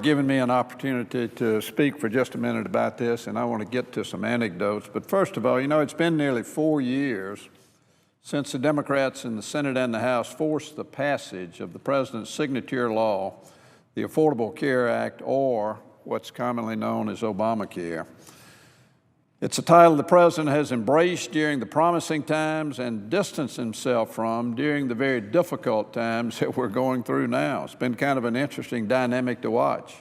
Giving me an opportunity to speak for just a minute about this, and I want to get to some anecdotes. But first of all, you know, it's been nearly 4 years since the Democrats in the Senate and the House forced the passage of the President's signature law, the Affordable Care Act, or what's commonly known as Obamacare. It's a title the President has embraced during the promising times and distanced himself from during the very difficult times that we're going through now. It's been kind of an interesting dynamic to watch.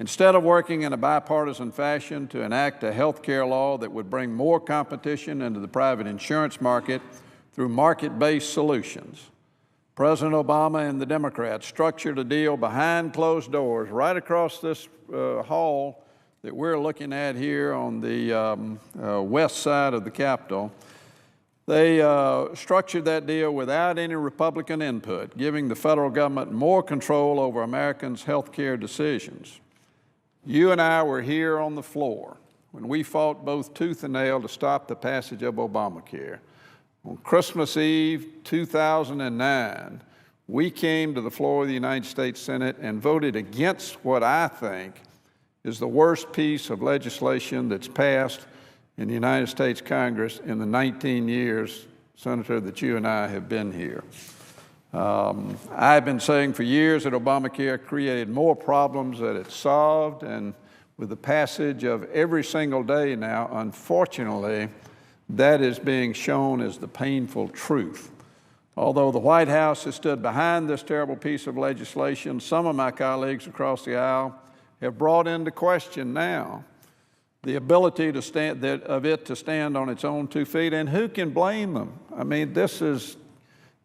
Instead of working in a bipartisan fashion to enact a health care law that would bring more competition into the private insurance market through market-based solutions, President Obama and the Democrats structured a deal behind closed doors right across this hall that we're looking at here on the west side of the Capitol. They structured that deal without any Republican input, giving the federal government more control over Americans' health care decisions. You and I were here on the floor when we fought both tooth and nail to stop the passage of Obamacare. On Christmas Eve 2009, we came to the floor of the United States Senate and voted against what I think is the worst piece of legislation that's passed in the United States Congress in the 19 years, Senator, that you and I have been here. I've been saying for years that Obamacare created more problems than it solved, and with the passage of every single day now, unfortunately, that is being shown as the painful truth. Although the White House has stood behind this terrible piece of legislation, some of my colleagues across the aisle have brought into question now the ability to stand, of it to stand on its own 2 feet, and who can blame them? I mean, this has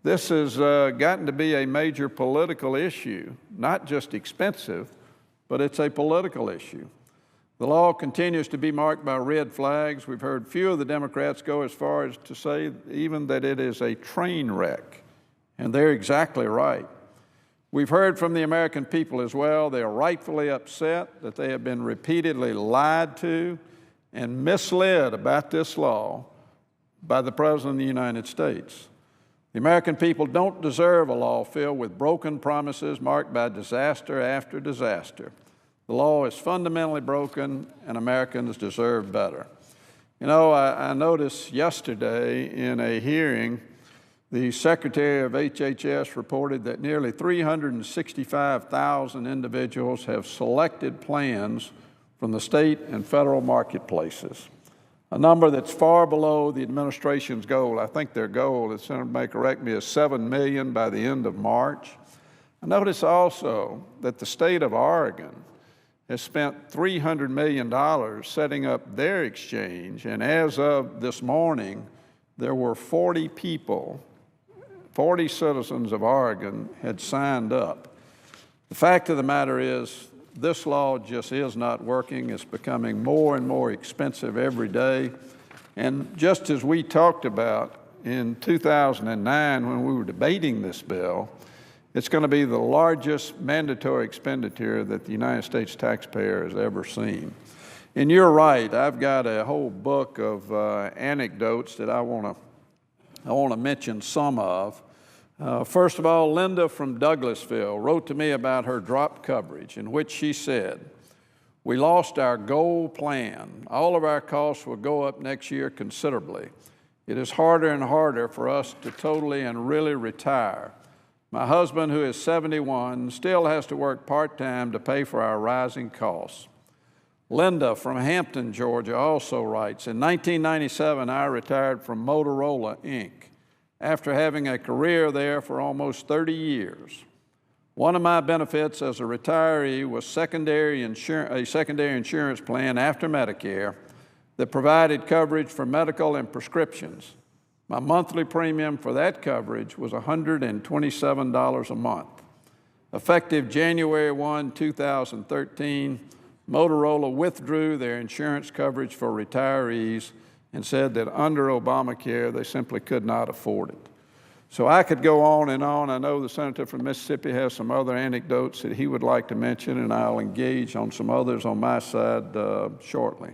gotten to be a major political issue, not just expensive, but it's a political issue. The law continues to be marked by red flags. We've heard few of the Democrats go as far as to say even that it is a train wreck, and they're exactly right. We've heard from the American people as well. They are rightfully upset that they have been repeatedly lied to and misled about this law by the President of the United States. The American people don't deserve a law filled with broken promises marked by disaster after disaster. The law is fundamentally broken, and Americans deserve better. You know, I noticed yesterday in a hearing, the Secretary of HHS reported that nearly 365,000 individuals have selected plans from the state and federal marketplaces, a number that's far below the administration's goal. I think their goal, the Senator may correct me, is 7 million by the end of March. I notice also that the state of Oregon has spent $300 million setting up their exchange, and as of this morning, there were 40 citizens of Oregon had signed up. The fact of the matter is, this law just is not working. It's becoming more and more expensive every day. And just as we talked about in 2009 when we were debating this bill, it's going to be the largest mandatory expenditure that the United States taxpayer has ever seen. And you're right, I've got a whole book of anecdotes that I want to mention some of. First of all, Linda from Douglasville wrote to me about her drop coverage, in which she said, "We lost our gold plan. All of our costs will go up next year considerably. It is harder and harder for us to totally and really retire. My husband, who is 71, still has to work part-time to pay for our rising costs." Linda from Hampton, Georgia also writes, "In 1997, I retired from Motorola, Inc., after having a career there for almost 30 years. One of my benefits as a retiree was a secondary insurance plan after Medicare that provided coverage for medical and prescriptions. My monthly premium for that coverage was $127 a month. Effective January 1, 2013, Motorola withdrew their insurance coverage for retirees and said that under Obamacare, they simply could not afford it." So I could go on and on. I know the senator from Mississippi has some other anecdotes that he would like to mention, and I'll engage on some others on my side shortly.